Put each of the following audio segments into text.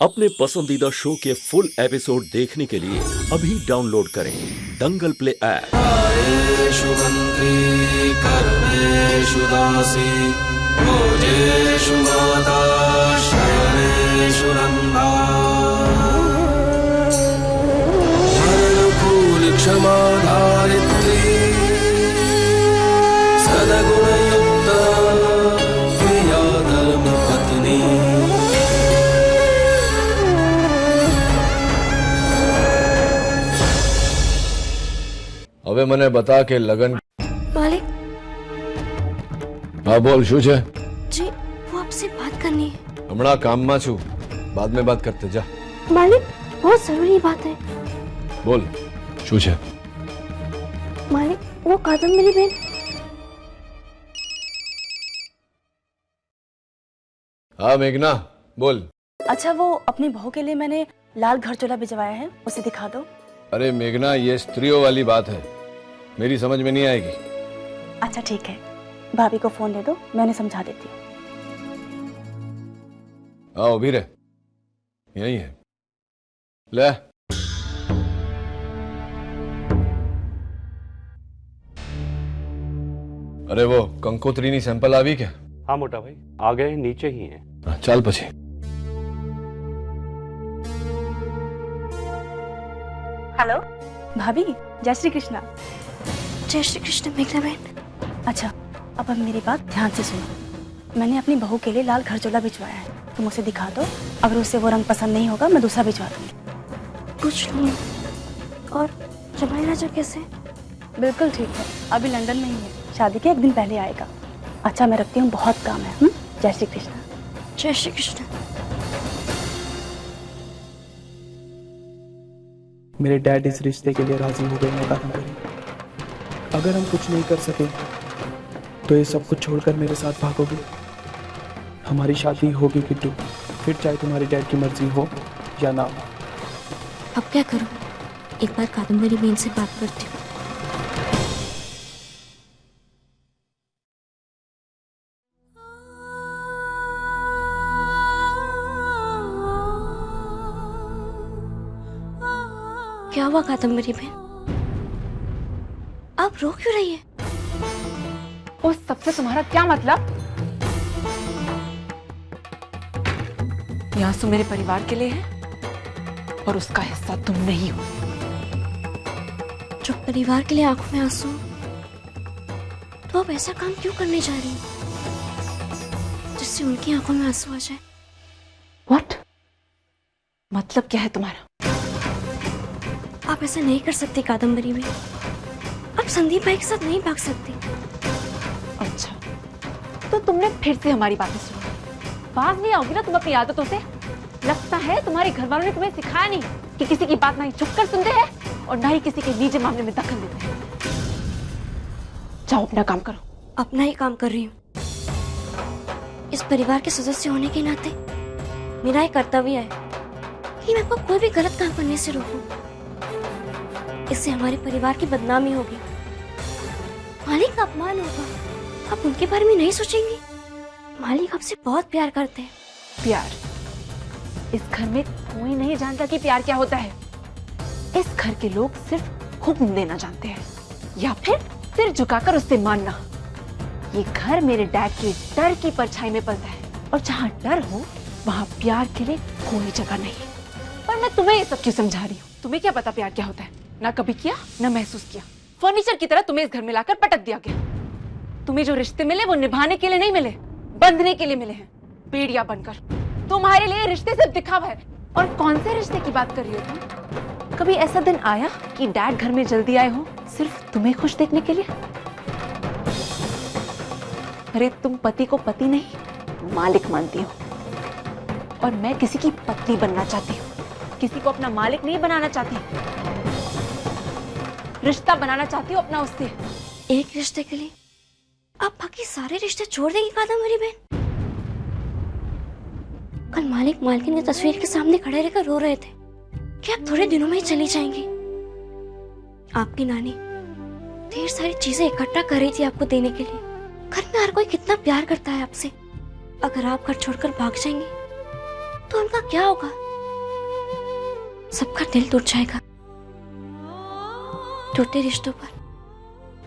अपने पसंदीदा शो के फुल एपिसोड देखने के लिए अभी डाउनलोड करें दंगल प्ले ऐप। आयेषु मंत्री कर्मेषु दासी भोजेषु माता शयनेषु नंदा धर्मकूल क्षमा धारित्री सद्गुणयुक्ता प्रिया धर्मपत्नी। હવે મને બતા કે લગન मालिक હા બોલ શું છે? जी वो आपसे बात करनी है। હમણાં કામમાં છું, बाद में बात करते जा। मालिक बहुत जरूरी बात है। बोल શું છે? मालिक वो कादम्बरी बहन। हाँ मेघना बोल। अच्छा वो अपनी बहू के लिए मैंने लाल घर चोला भिजवाया है, उसे दिखा दो। अरे मेघना ये स्त्रियों वाली बात है, मेरी समझ में नहीं आएगी। अच्छा ठीक है, भाभी को फोन दे दो, मैं उन्हें समझा देती हूँ। आओ भी रहे, यही है ले। अरे वो कंकोत्रीनी सैंपल आवी क्या? हाँ मोटा भाई आ गए, नीचे ही हैं। चल पछी। हेलो भाभी, जय श्री कृष्णा। जय श्री कृष्ण मेघना बहन। अच्छा अब मेरी बात ध्यान से सुनो, मैंने अपनी बहू के लिए लाल घर चोला भिजवाया है, तुम उसे दिखा दो। अगर उसे वो रंग पसंद नहीं होगा मैं दूसरा भिजवा दूंगी। पूछ लूंगी। और जमाई राजा कैसे? बिल्कुल ठीक है, अभी लंदन में ही है, शादी के 1 दिन पहले आएगा। अच्छा मैं रखती हूँ, बहुत काम है। जय श्री कृष्णा। जय श्री कृष्ण। मेरे डैड इस रिश्ते के लिए राजी हो गए हैं कादम्बरी। अगर हम कुछ नहीं कर सके तो ये सब कुछ छोड़कर मेरे साथ भागोगे। हमारी शादी होगी किट्टू, फिर चाहे तुम्हारे डैड की मर्जी हो या ना हो। अब क्या करूं? एक बार कादम्बरी बहन से बात करती हूँ। क्या हुआ कादम्बरी बहन? आप रो क्यों रही है? उस सबसे तुम्हारा क्या मतलब? ये आंसू मेरे परिवार के लिए है और उसका हिस्सा तुम नहीं हो। जो परिवार के लिए आंखों में आंसू, तो आप ऐसा काम क्यों करने जा रही हैं जिससे उनकी आंखों में आंसू आ जाए? व्हाट? मतलब क्या है तुम्हारा? आप ऐसा नहीं कर सकते कादम्बरी में। आप संदीप भाई के साथ नहीं भाग सकते। अच्छा तो तुमने फिर से हमारी बातें सुनी, बाज नहीं आओगी ना तुम अपनी आदतों से। लगता है तुम्हारे घर वालों ने तुम्हें सिखाया नहीं कि किसी की बात ना ही चुप कर सुनते हैं और ना ही किसी के निजी मामले में दखल देते हैं। जाओ अपना काम करो। अपना ही काम कर रही हूँ। इस परिवार के सदस्य होने के नाते मेरा एक कर्तव्य है कि मैं आपको कोई भी गलत काम करने से रोकूं। इससे हमारे परिवार की बदनामी होगी, मालिक का अपमान होगा। आप उनके बारे में नहीं सोचेंगे? मालिक आपसे बहुत प्यार करते हैं। प्यार? इस घर में कोई नहीं जानता कि प्यार क्या होता है। इस घर के लोग सिर्फ हुक्म देना जानते हैं या फिर सिर झुकाकर उससे मानना। ये घर मेरे डैड के डर की परछाई में पलता है और जहाँ डर हो वहाँ प्यार के लिए कोई जगह नहीं। पर मैं तुम्हें ये सब क्यों समझा रही हूँ? तुम्हें क्या पता प्यार क्या होता है? ना कभी किया ना महसूस किया। फर्नीचर की तरह तुम्हें इस घर में लाकर पटक दिया गया। तुम्हें जो रिश्ते मिले वो निभाने के लिए नहीं मिले, बंधने के लिए मिले हैं, बेड़िया बनकर। तुम्हारे लिए रिश्ते सिर्फ दिखावा है। और कौन से रिश्ते की बात कर रही हो तुम? कभी ऐसा दिन आया कि डैड घर में जल्दी आए हो सिर्फ तुम्हें खुश देखने के लिए? अरे तुम पति को पति नहीं मालिक मानती हो और मैं किसी की पत्नी बनना चाहती हूँ, किसी को अपना मालिक नहीं बनाना चाहती। रिश्ता बनाना चाहती हूँ अपना उससे। एक रिश्ते के लिए आप बाकी सारे रिश्ते छोड़ देंगी कादम्बरी बहन? कल मालिक मालकिन की तस्वीर के सामने खड़े रहकर रो रहे थे कि आप थोड़े दिनों में ही चली जाएंगी। आपकी नानी ढेर सारी चीजें इकट्ठा कर रही थी आपको देने के लिए। घर में हर कोई कितना प्यार करता है आपसे। अगर आप घर छोड़कर भाग जाएंगे तो उनका क्या होगा? सबका दिल टूट जाएगा। टूटे रिश्तों पर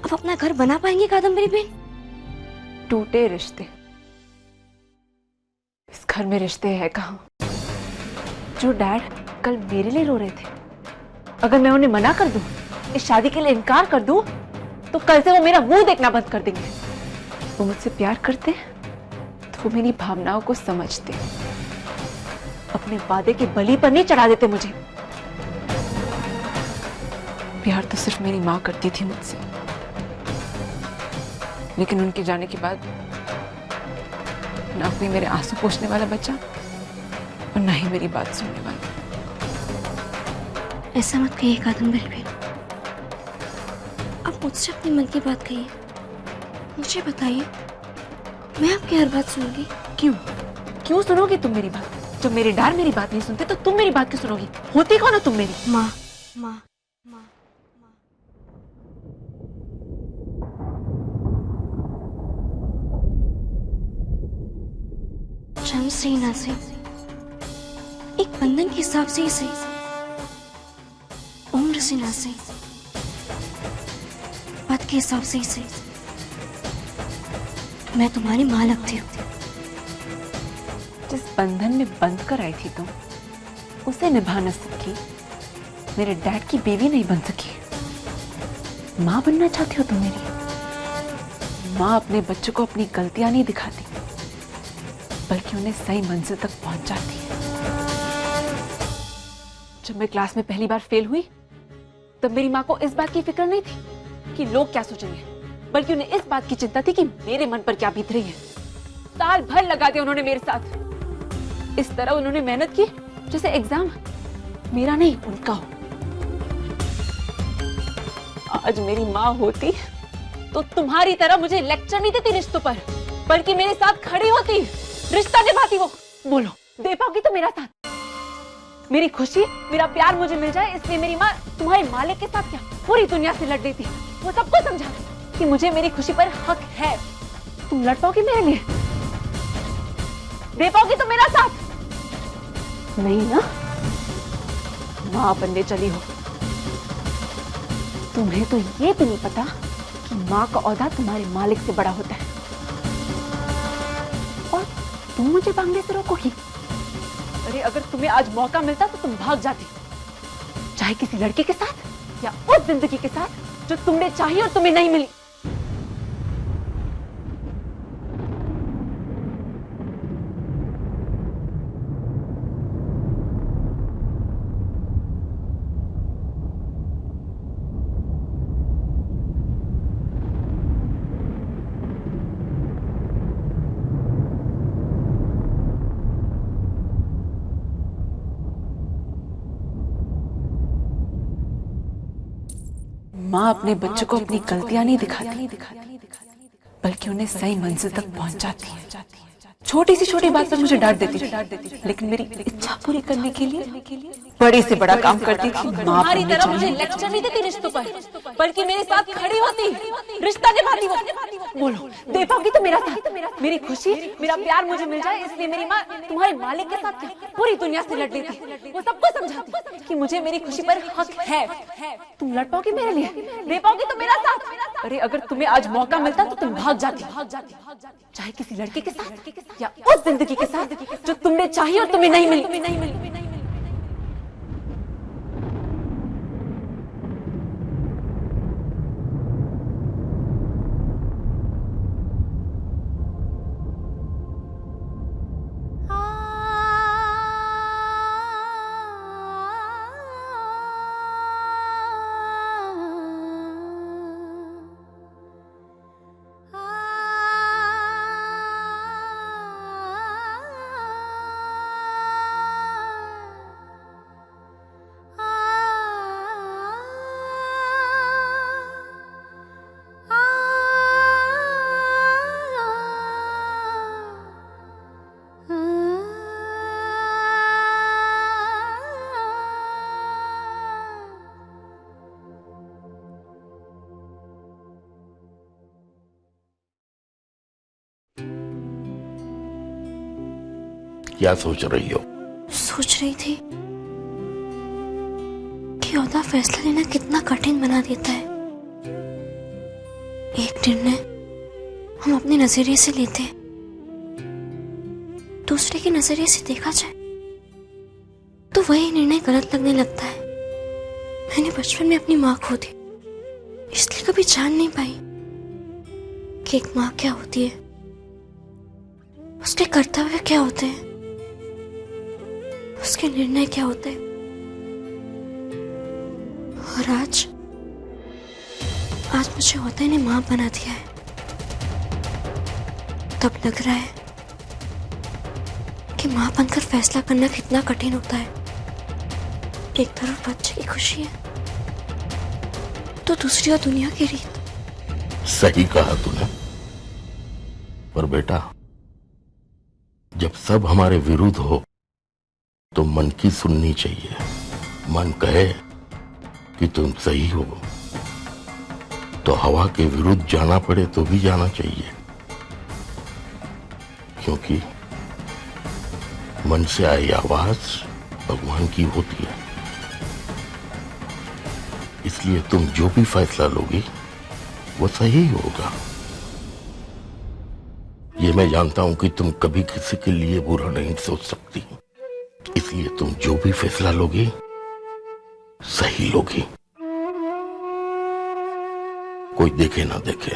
अब अपना घर बना पाएंगे कादम्बरी बहन? टूटे रिश्ते, इस घर में रिश्ते है कहाँ? जो डैड कल मेरे लिए रो रहे थे, अगर मैं उन्हें मना कर दूं, इस शादी के लिए इनकार कर दूं, तो कल से वो मेरा मुंह देखना बंद कर देंगे। वो मुझसे प्यार करते तो वो मेरी भावनाओं को समझते, अपने वादे के बलि पर नहीं चढ़ा देते मुझे। प्यार तो सिर्फ मेरी माँ करती थी मुझसे, लेकिन उनके जाने के बाद ना कोई मेरे आंसू पोंछने वाला बचा और ना ही मेरी बात सुनने वाला। ऐसा मत कहिए कादम्बरी बहन, आप मुझसे अपने मन की बात कहिए, मुझे बताइए, मैं आपकी हर बात सुनूंगी। क्यों सुनोगी तुम मेरी बात? जब मेरे डैड मेरी बात नहीं सुनते तो तुम मेरी बात क्यों सुनोगी? होती कौन हो तुम मेरी? माँ माँ माँ। जन्म से ही ना से, एक बंधन के हिसाब से ही सही, उम्र से ना से, पद के हिसाब से ही सही, मैं तुम्हारी माँ लगती हूँ। जिस बंधन में बंध कर आई थी तुम, उसे निभा न सकी, मेरे डैड की बीवी नहीं बन सकी। माँ बनना चाहती हो तुम मेरी? माँ अपने बच्चों को अपनी गलतियां नहीं दिखाती, बल्कि उन्हें सही मंजिल तक पहुंचाती है। जब मैं क्लास में पहली बार फेल हुई, तब मेरी माँ को इस बात की फिक्र नहीं थी कि लोग क्या सोचेंगे, बल्कि उन्हें इस बात की चिंता थी कि मेरे मन पर क्या बीत रही है। साल भर लगा दिया उन्होंने मेरे साथ। इस तरह उन्होंने मेहनत की जैसे एग्जाम मेरा नहीं उनका हो। आज मेरी माँ होती तो तुम्हारी तरह मुझे लेक्चर नहीं देती रिश्तों पर, बल्कि मेरे साथ खड़ी होती, रिश्ता निभाती। वो बोलो, दे पाओगी तो मेरा साथ? मेरी खुशी, मेरा प्यार मुझे मिल जाए, इसलिए मेरी माँ तुम्हारे मालिक के साथ क्या पूरी दुनिया से लड़ देती। वो सबको समझाती कि मुझे मेरी खुशी पर हक है। तुम लड़ पाओगी मेरे लिए? दे पाओगी तो मेरा साथ? नहीं ना? माँ बनने चली हो। तुम्हें तो ये भी नहीं पता कि माँ का औहदा तुम्हारे मालिक से बड़ा होता है, और तुम मुझे भागने से रोकोगी? अरे अगर तुम्हें आज मौका मिलता तो तुम भाग जाती, चाहे किसी लड़के के साथ या उस जिंदगी के साथ जो तुमने चाही और तुम्हें नहीं मिली। माँ अपने बच्चों को अपनी गलतियां नहीं दिखाती, बल्कि उन्हें सही मंजिल तक पहुंचाती है। छोटी सी छोटी बात पर मुझे डांट देती थी, लेकिन मेरी इच्छा पूरी करने के लिए बड़े से बड़ा काम करती थी। तुम्हारी तरह मुझे लेक्चर नहीं देती रिश्तों पर, बल्कि मेरे साथ खड़ी होती, रिश्ता निभाती। वो बोलो, दे पाओगी तो मेरा साथ? मेरी खुशी, मेरा प्यार मुझे मिल जाए, इसलिए मेरी माँ तुम्हारे मालिक के साथ पूरी दुनिया से लड़ लेती। वो सबको समझाती कि मुझे मेरी खुशी पर हक है। तुम लड़ पाओगी मेरे लिए? दे पाओगी तो मेरा साथ? अरे अगर तुम्हें आज मौका मिलता तो तुम भाग जाती, चाहे किसी लड़के के साथ या उस जिंदगी के साथ जो तुमने चाही और तुम्हें नहीं मिली। क्या सोच रही हो? सोच रही थी ये ओहदा फैसला लेना कितना कठिन बना देता है। एक निर्णय हम अपने नजरिए से लेते हैं, दूसरे के नजरिए से देखा जाए तो वही निर्णय गलत लगने लगता है। मैंने बचपन में अपनी माँ खो दी, इसलिए कभी जान नहीं पाई कि एक माँ क्या होती है, उसके कर्तव्य क्या होते हैं, उसके निर्णय क्या होते हैं। और आज मुझे होता ने माँ बना दिया है। तब लग रहा है कि माँ बनकर फैसला करना कितना कठिन होता है। एक तरफ बच्चे की खुशी है तो दूसरी ओर दुनिया की रीत। सही कहा तूने, पर बेटा जब सब हमारे विरुद्ध हो तो मन की सुननी चाहिए। मन कहे कि तुम सही हो तो हवा के विरुद्ध जाना पड़े तो भी जाना चाहिए, क्योंकि मन से आई आवाज भगवान की होती है। इसलिए तुम जो भी फैसला लोगी वो सही होगा। ये मैं जानता हूं कि तुम कभी किसी के लिए बुरा नहीं सोच सकती, इसलिए तुम जो भी फैसला लोगी सही लोगी। कोई देखे ना देखे,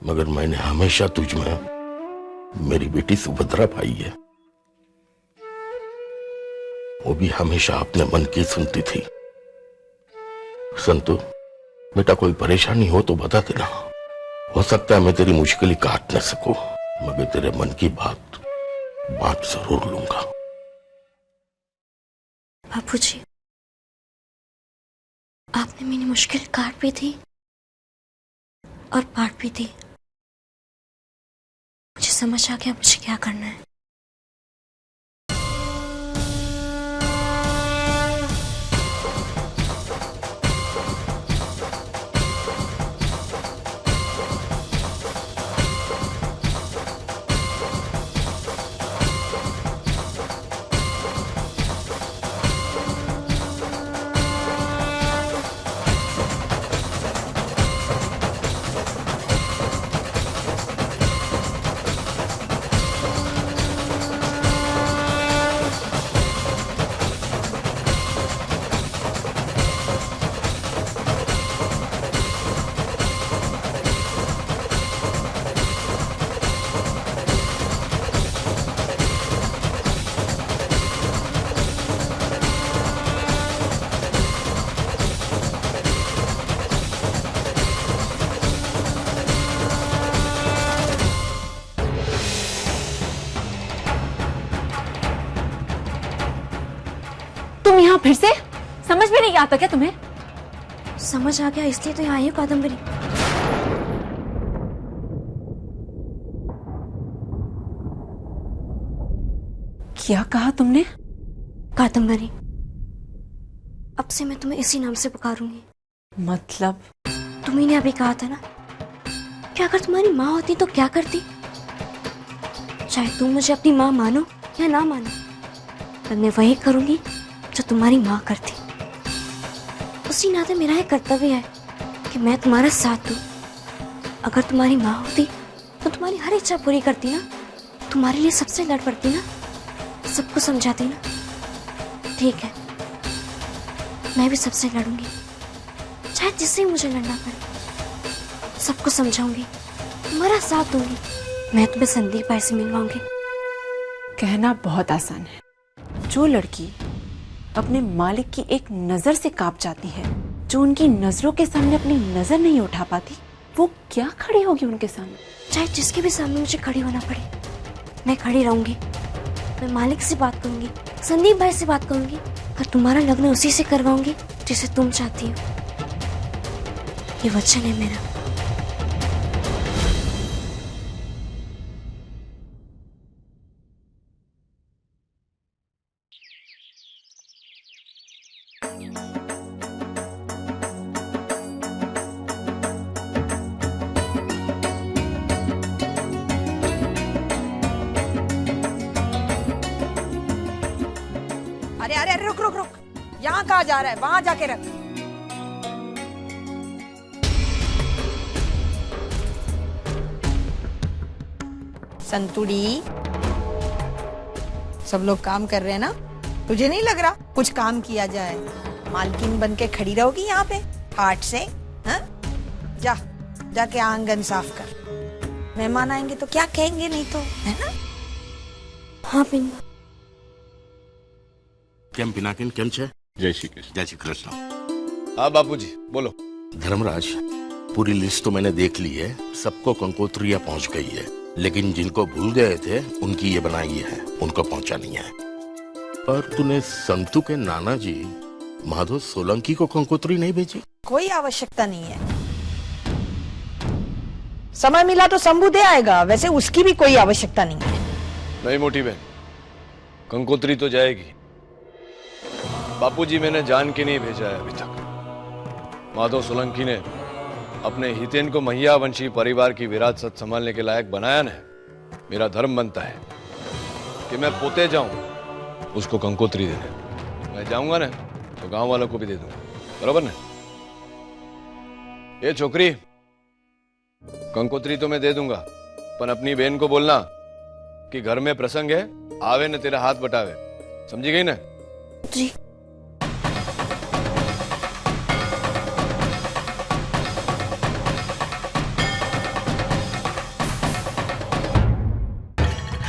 मगर मैंने हमेशा तुझ में मेरी बेटी सुभद्रा पाई है। वो भी हमेशा अपने मन की सुनती थी। संतु बेटा, कोई परेशानी हो तो बता देना। हो सकता है मैं तेरी मुश्किलें काट न सकूं, मगर तेरे मन की बात जरूर लूंगा। बापूजी, आपने मेरी मुश्किल काट भी दी और बांट भी दी। मुझे समझ आ गया मुझे क्या करना है। तुम यहाँ फिर से? समझ में नहीं आता क्या तुम्हें? समझ आ गया, इसलिए तो यहाँ आई हूँ कादम्बरी। क्या कहा तुमने? कादम्बरी, अब से मैं तुम्हें इसी नाम से पुकारूंगी। मतलब? तुम्ही ने अभी कहा था ना कि अगर तुम्हारी माँ होती तो क्या करती। चाहे तुम मुझे अपनी माँ मानो या ना मानो, पर मैं वही करूंगी जो तुम्हारी माँ करती। उसी नाते मेरा ये कर्तव्य है कि मैं तुम्हारा साथ दूं। अगर तुम्हारी माँ होती तो तुम्हारी हर इच्छा पूरी करती ना, तुम्हारे लिए सबसे लड़ पड़ती ना, सबको समझाती ना। ठीक है, मैं भी सबसे लड़ूंगी, चाहे जिससे मुझे लड़ना पड़े। सबको समझाऊंगी, तुम्हारा साथ दूंगी। मैं तुम्हें संदीप भाई से मिलवाऊंगी। कहना बहुत आसान है। जो लड़की अपने मालिक की एक नजर से कांप जाती है, जो उनकी नजरों के सामने अपनी नजर नहीं उठा पाती, वो क्या खड़ी होगी उनके सामने? चाहे जिसके भी सामने मुझे खड़ी होना पड़े, मैं खड़ी रहूंगी। मैं मालिक से बात करूंगी, संदीप भाई से बात करूंगी, और तुम्हारा लग्न उसी से करवाऊंगी जिसे तुम चाहती हो। ये वचन है मेरा। अरे अरे रुक रुक रुक, यहाँ कहाँ जा रहा है? वहां जाके रख। संतुड़ी, सब लोग काम कर रहे हैं ना, तुझे नहीं लग रहा कुछ काम किया जाए? मालकिन बन के खड़ी रहोगी यहाँ पे आठ से? हाँ? जाके आंगन साफ कर। मेहमान आएंगे तो क्या कहेंगे, नहीं तो, है ना? हाँ पिंडा। केम पिनाकिन केम छे? जय श्री कृष्ण। जय श्री कृष्ण। हाँ बापूजी बोलो। धर्मराज, पूरी लिस्ट तो मैंने देख ली है, सबको कंकोत्रियां पहुंच गई है, लेकिन जिनको भूल गए थे उनकी ये बनाई है, उनको पहुंचानी है। पर तूने संतू के नाना जी माधव सोलंकी को कंकोत्री नहीं भेजी? कोई आवश्यकता नहीं है। समय मिला तो शंभू दे आएगा, वैसे उसकी भी कोई आवश्यकता नहीं है। नहीं मोटी बहन, कंकोत्री तो जाएगी। बापूजी मैंने जान के नहीं भेजा है अभी तक। माधव सोलंकी ने अपने हितेन को मैया वंशी परिवार की विरासत संभालने के लायक बनाया ना, मेरा धर्म बनता है कि मैं पोते जाऊं उसको कंकोत्री देने। मैं जाऊंगा ना तो गांव वालों को भी दे दूंगा, बराबर ना? ये छोकरी, कंकोत्री तो मैं दे दूंगा, पर अपनी बहन को बोलना कि घर में प्रसंग है, आवे न तेरा हाथ बटावे। समझी गई ना? जी।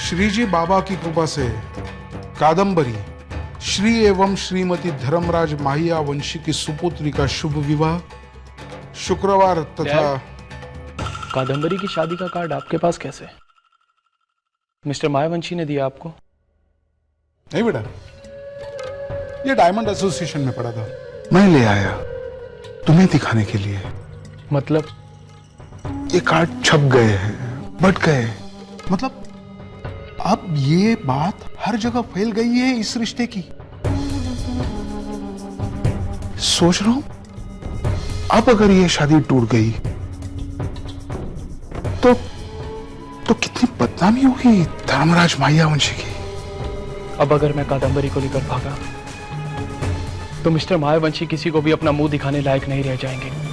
श्री जी बाबा की कृपा से कादम्बरी श्री एवं श्रीमती धर्मराज माहिया वंशी की सुपुत्री का शुभ विवाह शुक्रवार तथा। कादम्बरी की शादी का कार्ड आपके पास कैसे? मिस्टर मायावंशी ने दिया आपको? नहीं बेटा, ये डायमंड एसोसिएशन में पड़ा था, मैं ले आया तुम्हें दिखाने के लिए। मतलब ये कार्ड छप गए हैं, बट गए, मतलब अब ये बात हर जगह फैल गई है इस रिश्ते की। सोच रहा हूं अब अगर ये शादी टूट गई तो कितनी बदनामी होगी धर्मराज माहिया वंशी की। अब अगर मैं कादम्बरी को लेकर भागा तो मिस्टर मायावंशी किसी को भी अपना मुंह दिखाने लायक नहीं रह जाएंगे।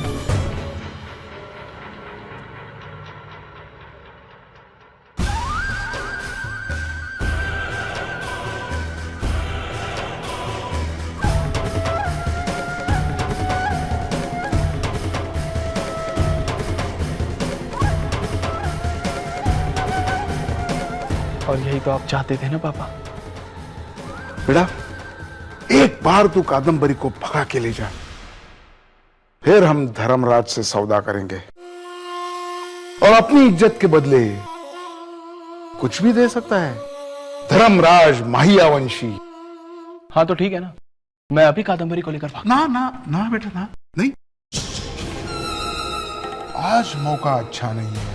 और यही तो आप चाहते थे ना पापा? बेटा, एक बार तू कादम्बरी को भगा के ले जा, फिर हम धर्मराज से सौदा करेंगे और अपनी इज्जत के बदले कुछ भी दे सकता है धर्मराज माहिया वंशी। हाँ तो ठीक है ना, मैं अभी कादम्बरी को लेकर भाग। ना ना ना बेटा, ना नहीं, आज मौका अच्छा नहीं है।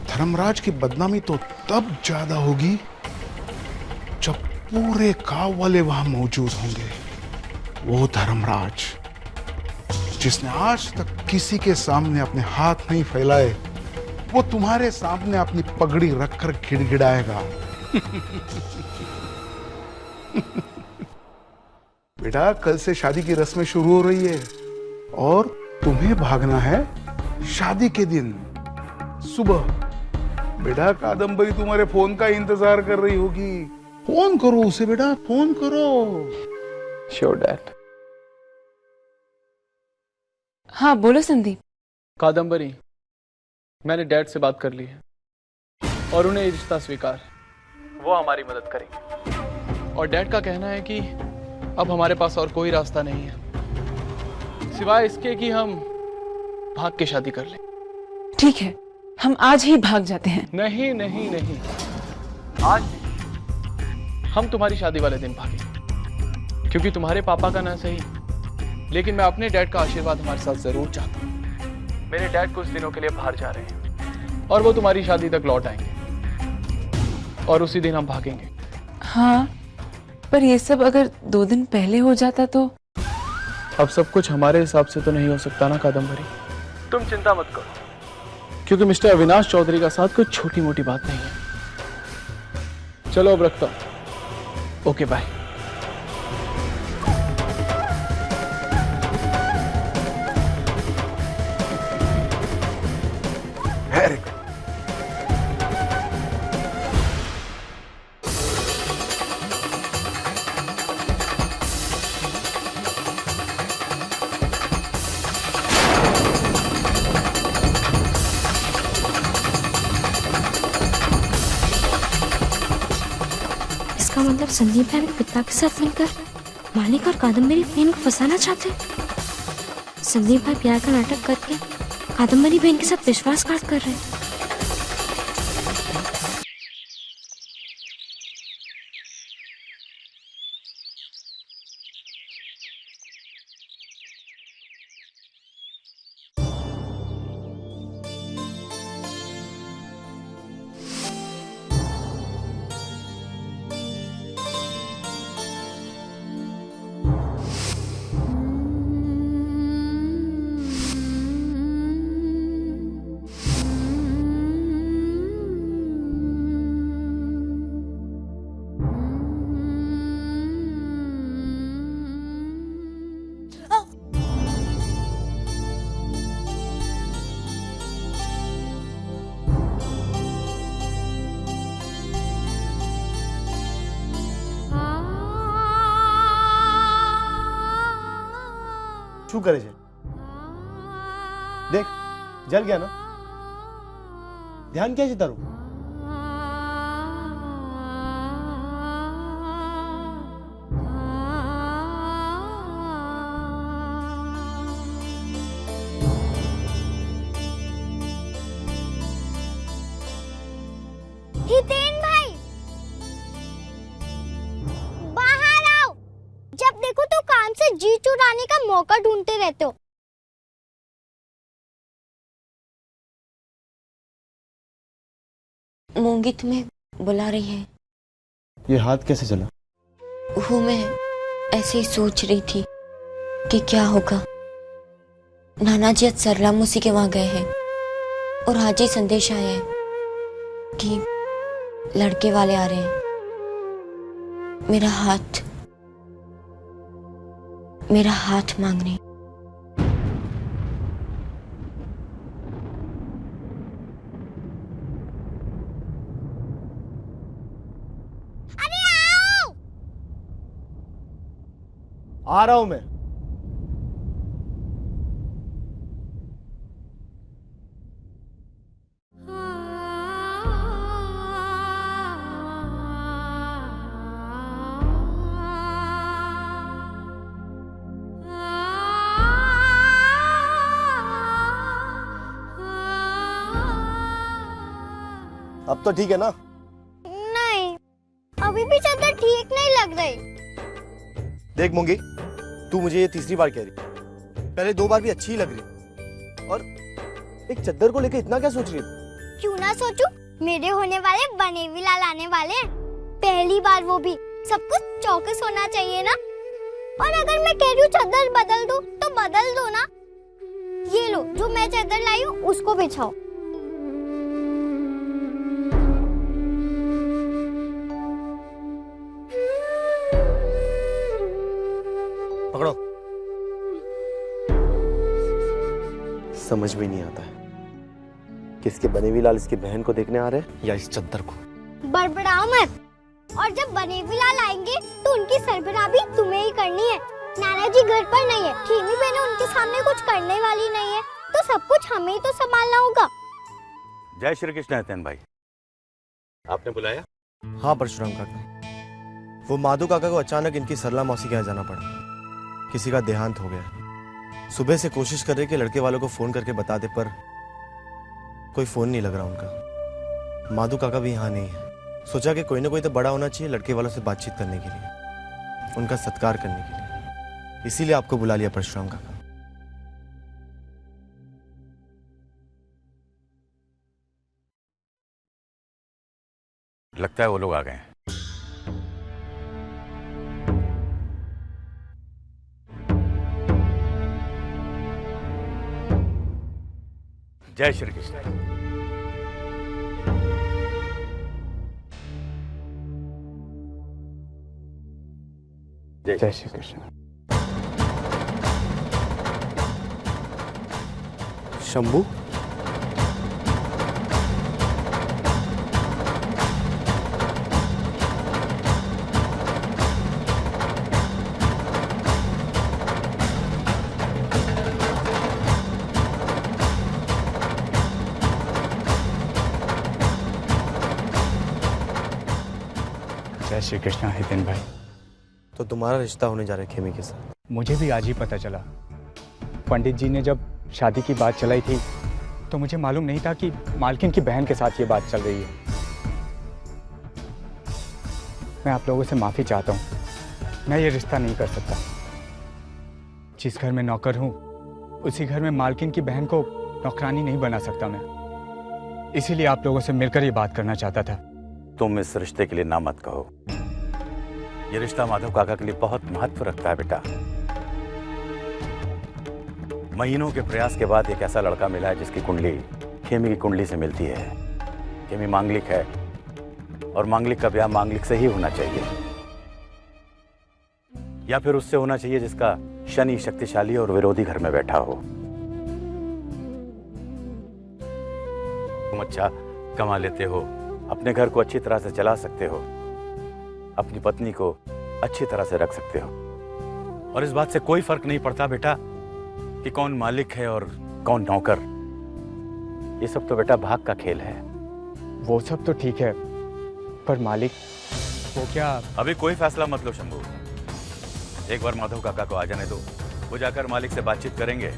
धर्मराज की बदनामी तो तब ज्यादा होगी जब पूरे गांव वाले वहां मौजूद होंगे। वो धर्मराज जिसने आज तक किसी के सामने अपने हाथ नहीं फैलाए, वो तुम्हारे सामने अपनी पगड़ी रखकर गिड़गिड़ाएगा। बेटा, कल से शादी की रस्में शुरू हो रही है और तुम्हें भागना है शादी के दिन सुबह। बेटा, कादम्बरी तुम्हारे फोन का इंतजार कर रही होगी, फोन करो उसे बेटा, फोन करो। Sure dad. हाँ बोलो संदीप। कादम्बरी, मैंने डैड से बात कर ली है और उन्हें ये रिश्ता स्वीकार, वो हमारी मदद करेंगे। और डैड का कहना है कि अब हमारे पास और कोई रास्ता नहीं है सिवाय इसके कि हम भाग के शादी कर लें। ठीक है, हम आज ही भाग जाते हैं। नहीं नहीं नहीं, आज नहीं। हम तुम्हारी शादी वाले दिन भागेंगे, क्योंकि तुम्हारे पापा का ना सही, लेकिन मैं अपने डैड का आशीर्वाद हमारे साथ जरूर चाहता हूँ। मेरे डैड कुछ दिनों के लिए बाहर जा रहे हैं और वो तुम्हारी शादी तक लौट आएंगे और उसी दिन हम भागेंगे। हाँ, पर ये सब अगर 2 दिन पहले हो जाता तो? अब सब कुछ हमारे हिसाब से तो नहीं हो सकता ना कादम्बरी। तुम चिंता मत करो, क्योंकि मिस्टर अविनाश चौधरी का साथ कोई छोटी मोटी बात नहीं है। चलो अब रखता हूं। Okay bye. मतलब संदीप भाई पिता के साथ मिलकर मालिक और कादम्बरी बहन को फंसाना चाहते हैं। संदीप भाई प्यार का नाटक करके कादम्बरी बहन के साथ विश्वासघात कर रहे हैं। શું કરે છે? દેખ જલ ગયા ના. ધ્યાન ક્યાં છે તારું? हितेन भाई बाहर आओ। जब देखो तो काम से जी चुराने का मौका ढूंढते रहते हो। मूंगी तुम्हें बुला रही है। ये हाथ कैसे चला? वो मैं ऐसे ही सोच रही थी कि क्या होगा। नाना जी आज सरला मौसी के वहां गए हैं और आज ही संदेश आया है कि लड़के वाले आ रहे हैं। मेरा हाथ मांगने। अरे आओ। आ रहा हूं मैं। अब तो ठीक है ना? नहीं, अभी भी चादर ठीक नहीं लग रही। देख मूंगी, तू मुझे ये तीसरी बार कह रही। पहले 2 बार भी अच्छी ही लग रही और एक चद्दर को लेकर इतना क्या सोच रही है? क्यों ना सोचूं? मेरे होने वाले बनेवी लाल आने वाले हैं। पहली बार वो भी। सब कुछ चौकस होना चाहिए ना। और अगर मैं कह रही हूँ चद्दर बदल दो तो बदल दो ना। ये लो, जो मैं चद्दर लाई हूँ उसको बिछाओ। पकड़ो। समझ में नहीं आता है किसके बनेवी लाल इसकी बहन को देखने आ रहे हैं या इस चद्दर को। बड़बड़ाओ मत। और जब बनेवी लाल आएंगे तो उनकी सरबराह भी तुम्हें ही करनी है। नाना जी घर पर नहीं है। खीमी बहनें उनके सामने कुछ करने वाली नहीं है, तो सब कुछ हमें ही तो संभालना होगा। जय श्री कृष्ण हितेन भाई, आपने बुलाया? हाँ परशुराम काका, वो माधु काका को अचानक इनकी सरला मौसी के यहाँ जाना पड़ा। किसी का देहांत हो गया। सुबह से कोशिश कर रहे कि लड़के वालों को फोन करके बता दे, पर कोई फोन नहीं लग रहा उनका। माधु काका भी यहाँ नहीं है। सोचा कि कोई ना कोई तो बड़ा होना चाहिए लड़के वालों से बातचीत करने के लिए, उनका सत्कार करने के लिए। इसीलिए आपको बुला लिया परशुराम काका। लगता है वो लोग आ गए हैं। जय श्री कृष्ण। जय श्री कृष्ण। शंभू, श्री कृष्णा हितेन भाई। तो तुम्हारा रिश्ता होने जा रहा है खेमी के साथ? मुझे भी आज ही पता चला। पंडित जी ने जब शादी की बात चलाई थी तो मुझे मालूम नहीं था कि मालकिन की बहन के साथ ये बात चल रही है। मैं आप लोगों से माफी चाहता हूँ, मैं ये रिश्ता नहीं कर सकता। जिस घर में नौकर हूँ उसी घर में मालकिन की बहन को नौकरानी नहीं बना सकता मैं। इसीलिए आप लोगों से मिलकर ये बात करना चाहता था। तुम इस रिश्ते के लिए ना मत कहो। ये रिश्ता माधव काका के लिए बहुत महत्व रखता है बेटा। महीनों के प्रयास के बाद एक ऐसा लड़का मिला है जिसकी कुंडली खेमी की कुंडली से मिलती है। खेमी मांगलिक है और मांगलिक का ब्याह मांगलिक से ही होना चाहिए, या फिर उससे होना चाहिए जिसका शनि शक्तिशाली और विरोधी घर में बैठा हो। तुम अच्छा कमा लेते हो, अपने घर को अच्छी तरह से चला सकते हो, अपनी पत्नी को अच्छी तरह से रख सकते हो, और इस बात से कोई फर्क नहीं पड़ता बेटा कि कौन मालिक है और कौन नौकर। ये सब तो बेटा भाग का खेल है। वो सब तो ठीक है, पर मालिक वो क्या? अभी कोई फैसला मत लो शंभू। एक बार माधव काका को आ जाने दो, वो जाकर मालिक से बातचीत करेंगे।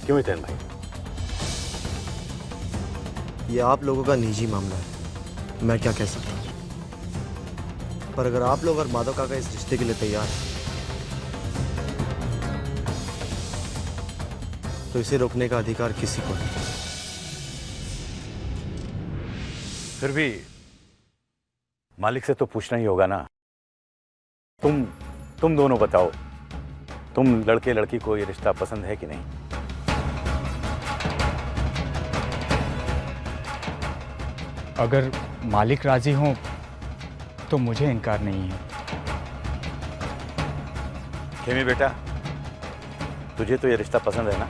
क्यों हितेन भाई? ये आप लोगों का निजी मामला है, मैं क्या कह सकता हूँ। पर अगर आप लोग और माधव काका इस रिश्ते के लिए तैयार हैं तो इसे रोकने का अधिकार किसी को नहीं। फिर भी मालिक से तो पूछना ही होगा ना। तुम दोनों बताओ, तुम लड़के लड़की को ये रिश्ता पसंद है कि नहीं? अगर मालिक राजी हों तो मुझे इनकार नहीं है। खेमी बेटा, तुझे तो ये रिश्ता पसंद है ना?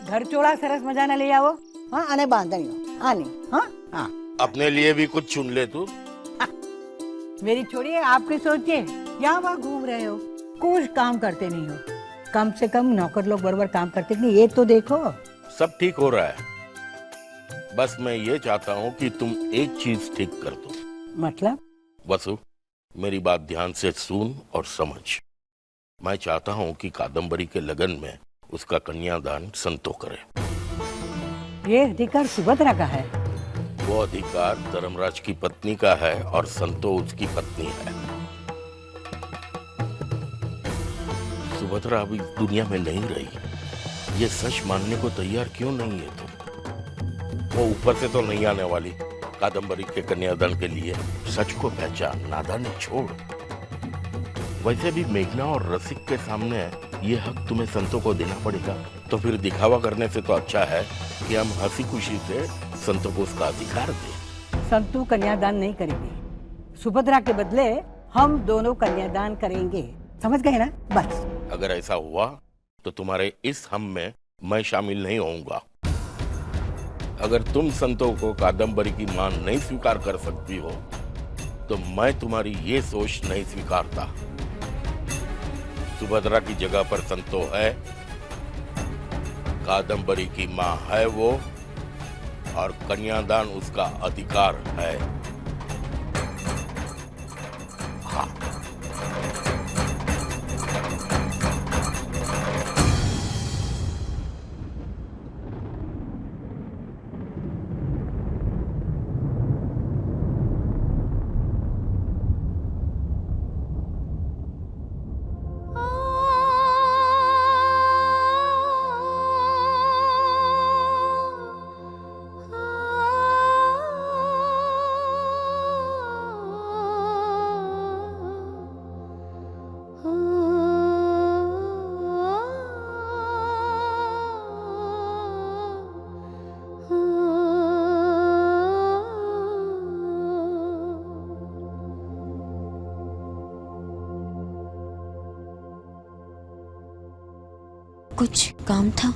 घर चोड़ा सरस मजाने ले आओ। हाँ आने बांधनी आने। हाँ हाँ अपने लिए भी कुछ चुन ले तू। मेरी छोड़िए, आपकी सोचिए, यहाँ वहाँ घूम रहे हो, कुछ काम करते नहीं हो। कम से कम नौकर लोग बराबर काम करते नहीं, ये तो देखो। सब ठीक हो रहा है, बस मैं ये चाहता हूँ कि तुम एक चीज ठीक कर दो। मतलब? वसु, मेरी बात ध्यान से सुन और समझ। मैं चाहता हूँ कि कादम्बरी के लगन में उसका कन्यादान संतो करे। ये अधिकार सुभद्रा का है। वो अधिकार धर्मराज की पत्नी का है और संतो उसकी पत्नी है। सुभद्रा अभी दुनिया में नहीं रही, ये सच मानने को तैयार क्यों नहीं है तुम? वो ऊपर से तो नहीं आने वाली कादम्बरी के कन्यादान के लिए। सच को पहचान, नादानी छोड़। वैसे भी मेघना और रसिक के सामने ये हक तुम्हें संतों को देना पड़ेगा, तो फिर दिखावा करने से तो अच्छा है कि हम हंसी खुशी से संतों को उसका अधिकार दें। संतु कन्यादान नहीं करेंगे, सुभद्रा के बदले हम दोनों कन्यादान करेंगे, समझ गए ना? बस। अगर ऐसा हुआ तो तुम्हारे इस हम में मैं शामिल नहीं होऊंगा। अगर तुम संतों को कादम्बरी की मान नहीं स्वीकार कर सकती हो तो मैं तुम्हारी ये सोच नहीं स्वीकारता। सुभद्रा की जगह पर संतो है, कादम्बरी की मां है वो, और कन्यादान उसका अधिकार है। हाँ। कुछ काम था?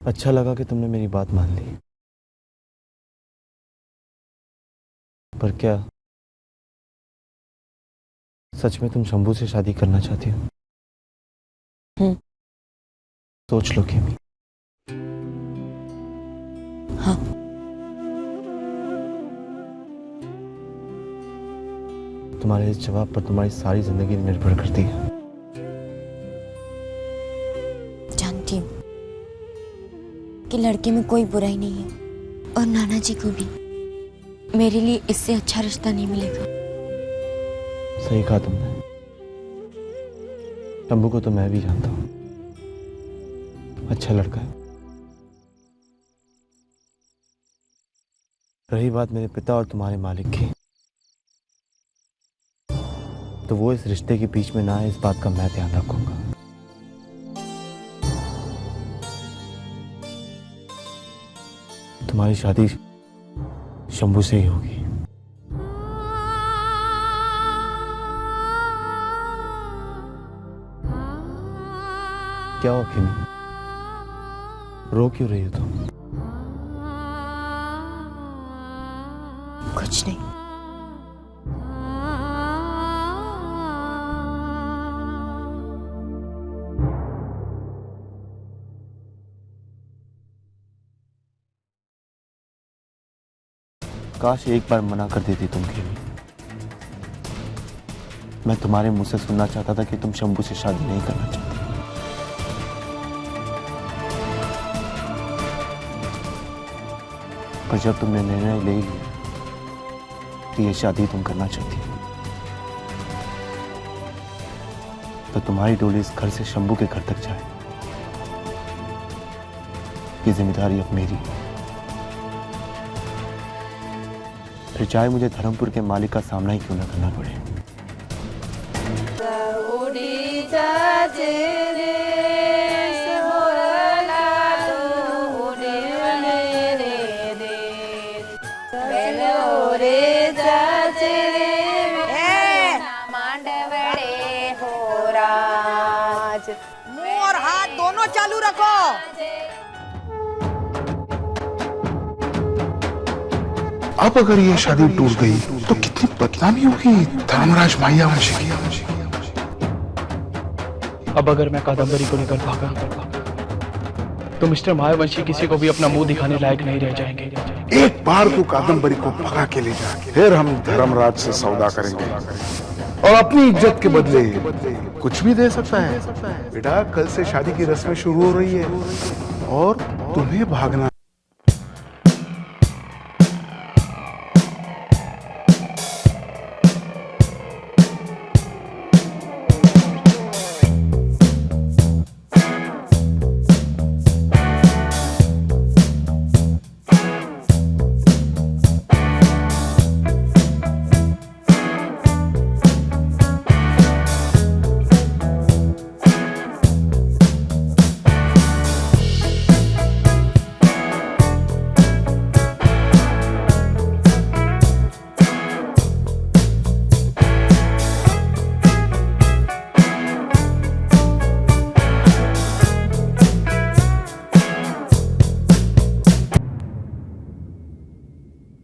अच्छा लगा कि तुमने मेरी बात मान ली, पर क्या सच में तुम शंभू से शादी करना चाहती हो? सोच लो किमी। हाँ। तुम्हारे इस जवाब पर तुम्हारी सारी जिंदगी निर्भर करती है। जानती हूँ कि लड़के में कोई बुराई नहीं है और नाना जी को भी मेरे लिए इससे अच्छा रिश्ता नहीं मिलेगा। सही कहा तुमने। शंभू को तो मैं भी जानता हूँ, अच्छा लड़का है। रही बात मेरे पिता और तुम्हारे मालिक की, तो वो इस रिश्ते के बीच में ना आए, इस बात का मैं ध्यान रखूंगा। तुम्हारी शादी शंभू से ही होगी। क्या हो किमी, रो क्यों रही हो तुम? कुछ नहीं। काश एक बार मना कर देती तुम किमी। मैं तुम्हारे मुंह से सुनना चाहता था कि तुम शंभू से शादी नहीं करना चाहती। पर जब तुमने निर्णय ले लिया कि ये शादी तुम करना चाहती हो, तो तुम्हारी डोली इस घर से शंभू के घर तक जाए, ये जिम्मेदारी अब मेरी है। फिर चाहे मुझे धर्मपुर के मालिक का सामना ही क्यों न करना पड़े। मुंह और हाथ दोनों चालू रखो। अब अगर ये शादी टूट गई तो कितनी बदनामी होगी धर्मराज मायावंशी की। अब अगर मैं कादम्बरी को लेकर भागा तो मिस्टर मायावंशी किसी को भी अपना मुंह दिखाने लायक नहीं रह जाएंगे। एक बार तू कादम्बरी को भगा के ले जा, फिर हम धर्मराज से सौदा करेंगे और अपनी इज्जत के बदले कुछ भी दे सकता है। बेटा, कल से शादी की रस्में शुरू हो रही है और तुम्हें भागना।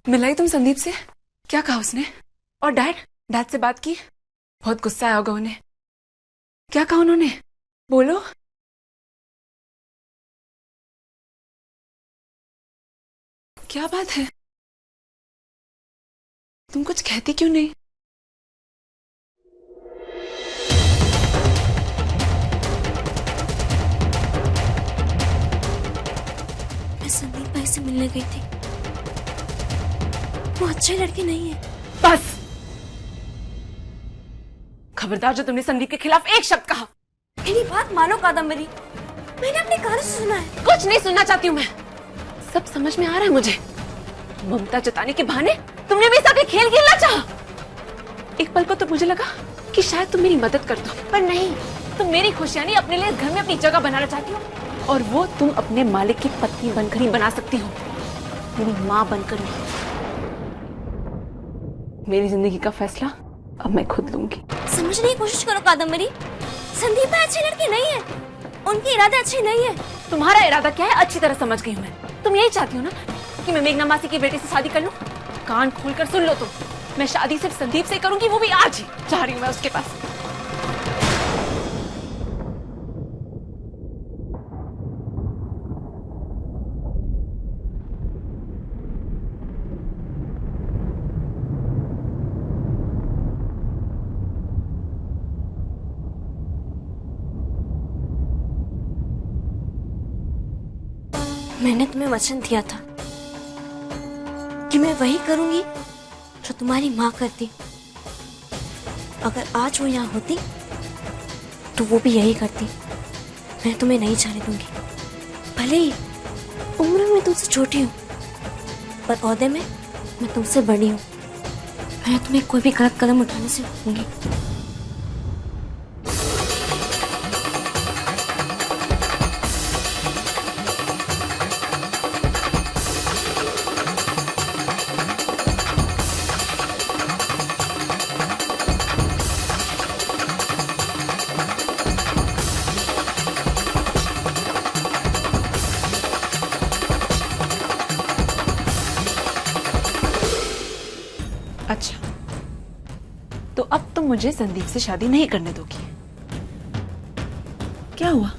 मिलाई तुम संदीप से? क्या कहा उसने? और डैड से बात की? बहुत गुस्सा आया होगा उन्हें। क्या कहा उन्होंने? बोलो। क्या बात है? तुम कुछ कहती क्यों नहीं? मैं संदीप भाई से मिलने गई थी, वो अच्छे लड़के नहीं है। बस खबरदार जो तुमने संदीप के खिलाफ एक शब्द कहा। मेरी बात मानो कादम्बरी, मैंने अपने कानों से सुना है। कुछ नहीं सुनना चाहती हूँ मैं, सब समझ में आ रहा है मुझे। ममता जताने के बहाने तुमने मेरे साथ खेल खेलना चाहा। एक पल को तो मुझे लगा कि शायद तुम मेरी मदद कर दो, पर नहीं, तुम मेरी खुशियां नहीं अपने लिए इस घर में अपनी जगह बनाना चाहती हो, और वो तुम अपने मालिक की पत्नी बनकर ही बना सकती हो, मेरी माँ बनकर नहीं। मेरी जिंदगी का फैसला अब मैं खुद लूंगी। समझने की कोशिश करो कादम्बरी, संदीप भाई अच्छे लड़के नहीं है, उनके इरादे अच्छे नहीं है। तुम्हारा इरादा क्या है अच्छी तरह समझ गई हूँ मैं। तुम यही चाहती हो ना कि मैं मेघना मासी की बेटी से शादी कर लूं? कान खोलकर सुन लो तुम, मैं शादी सिर्फ संदीप से करूंगी, वो भी आज ही जा रही हूँ मैं उसके पास। मैंने तुम्हें वचन दिया था कि मैं वही करूंगी जो तुम्हारी माँ करती। अगर आज वो यहाँ होती तो वो भी यही करती। मैं तुम्हें नहीं जाने दूंगी। भले ही उम्र में तुमसे छोटी हूँ, पर ओहदे में मैं तुमसे बड़ी हूँ। मैं तुम्हें कोई भी गलत कदम उठाने से रोकूंगी। अच्छा, तो अब तुम मुझे संदीप से शादी नहीं करने दोगी? क्या हुआ,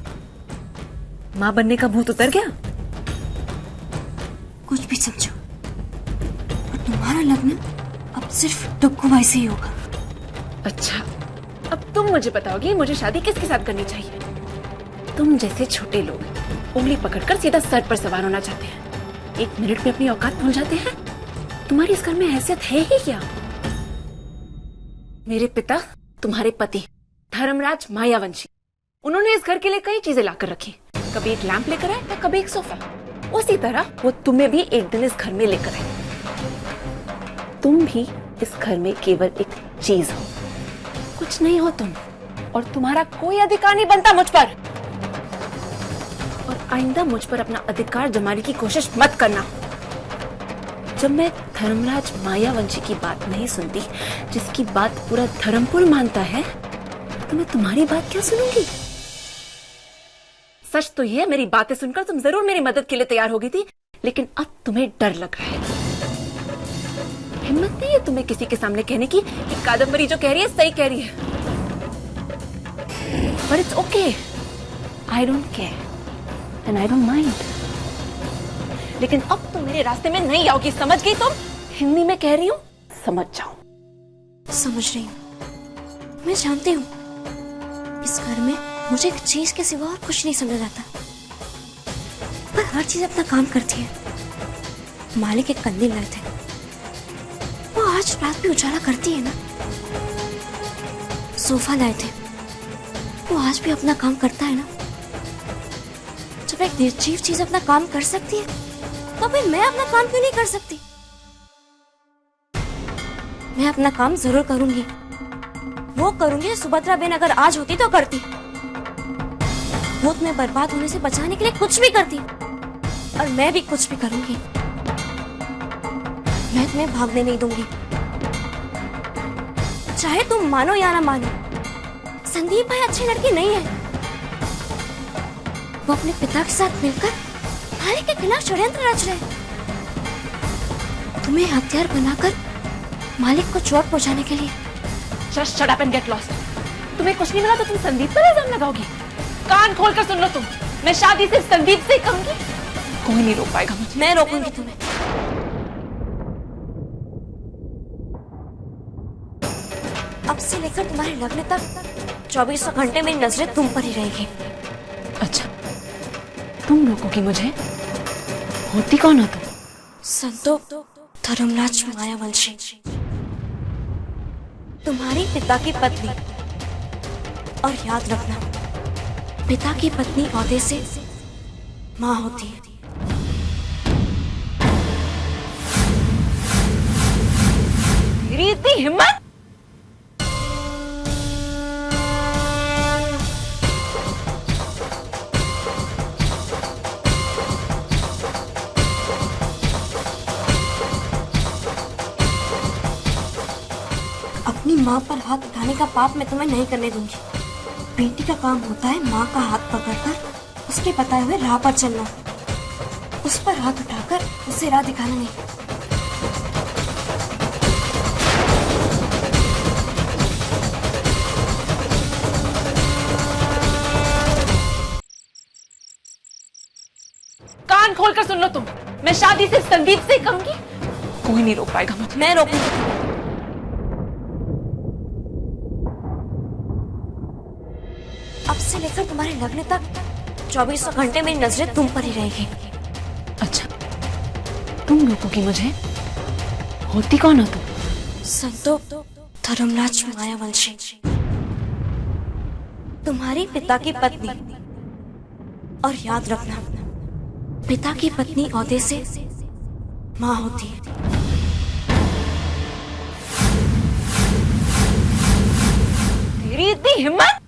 मां बनने का भूत उतर गया? कुछ भी समझो, और तुम्हारा लग्न अब सिर्फ डुग्गू भाई से ही होगा। अच्छा, अब तुम मुझे बताओगी मुझे शादी किसके साथ करनी चाहिए? तुम जैसे छोटे लोग उंगली पकड़कर सीधा सर पर सवार होना चाहते हैं, 1 मिनट में अपनी औकात भूल जाते हैं। तुम्हारी इस घर में हैसियत है ही क्या? मेरे पिता, तुम्हारे पति धर्मराज मायावंशी, उन्होंने इस घर के लिए कई चीजें लाकर रखी। कभी एक लैंप लेकर आए तो कभी एक सोफा। उसी तरह वो तुम्हें भी एक दिन इस घर में लेकर आए। तुम भी इस घर में केवल एक चीज हो, कुछ नहीं हो तुम, और तुम्हारा कोई अधिकार नहीं बनता मुझ पर। और आइंदा मुझ पर अपना अधिकार जमाने की कोशिश मत करना। जब मैं धर्मराज मायावंशी की बात नहीं सुनती, जिसकी बात पूरा धर्मपुर मानता है, तो मैं तुम्हारी बात क्या सुनूंगी? सच तो ये, मेरी बातें सुनकर तुम जरूर मेरी मदद के लिए तैयार हो गई थी, लेकिन अब तुम्हें डर लग रहा है। हिम्मत नहीं है तुम्हें किसी के सामने कहने की कि कादम्बरी जो कह रही है सही कह रही है। But it's okay, I don't care and I don't mind. लेकिन अब तुम मेरे रास्ते में नहीं आओगी, समझ गई तुम? हिंदी में कह रही हूँ, समझ जाओ। समझ रही हूँ, मैं जानती हूँ इस घर में मुझे एक चीज के सिवा और कुछ नहीं समझ आता, पर हर चीज अपना काम करती है। मालिक एक कंदील लाए थे, वो आज रात भी उजाला करती है ना। सोफा लाए थे, वो आज भी अपना काम करता है ना। जब एक निर्जीव चीज अपना काम कर सकती है, तो फिर मैं अपना काम क्यों नहीं कर सकती? मैं अपना काम जरूर करूंगी, वो करूंगी जो सुभद्रा बेन अगर आज होती तो करती। वो तुम्हें बर्बाद होने से बचाने के लिए कुछ भी करती, और मैं भी कुछ भी करूंगी। मैं तुम्हें भागने नहीं दूंगी, चाहे तुम मानो या ना मानो। संदीप भाई अच्छे लड़के नहीं है। वो अपने पिता के साथ मिलकर मालिक के खिलाफ षड्यंत्र रच रहे। तुम्हें हथियार बनाकर मालिक को चोट पहुंचाने के लिए। Just shut up and get lost। तुम्हें कुछ नहीं मिला तो तुम संदीप पर इल्जाम लगाओगी? कान खोलकर सुन लो तुम, मैं शादी सिर्फ संदीप से करूंगी। कोई नहीं रोक पाएगा मुझे। मैं रोकूंगी तुम्हें। अब से लेकर तुम्हारे लगने तक 24 घंटे मेरी नजरें तुम पर ही रहेगी। अच्छा, तुम रोकोगी मुझे? होती कौन हो तुम? संतो धर्मराज मायावंशी, तुम्हारी पिता की पत्नी। और याद रखना, पिता की पत्नी ओहदे से माँ होती है। तेरी इतनी हिम्मत! अपनी माँ पर हाथ उठाने का पाप मैं तुम्हें नहीं करने दूंगी। बेटी का काम होता है माँ का हाथ पकड़कर उसके उसके बताए हुए राह पर चलना, उस पर हाथ उठाकर उसे राह दिखाना नहीं। कान खोलकर सुन लो तुम, मैं शादी सिर्फ संदीप से कहूंगी, कोई नहीं रोक पाएगा मुझे। मैं रोकूंगी। अब से लेकर तुम्हारे लगने तक 24 घंटे मेरी नजरें तुम पर ही रहेगी। अच्छा, तुम रोकोगी मुझे? होती कौन हो तुम? संतो धर्मराज मायावंशी, तुम्हारी पिता की पत्नी। और याद रखना, पिता की पत्नी औहदे से माँ होती है। तेरी इतनी हिम्मत!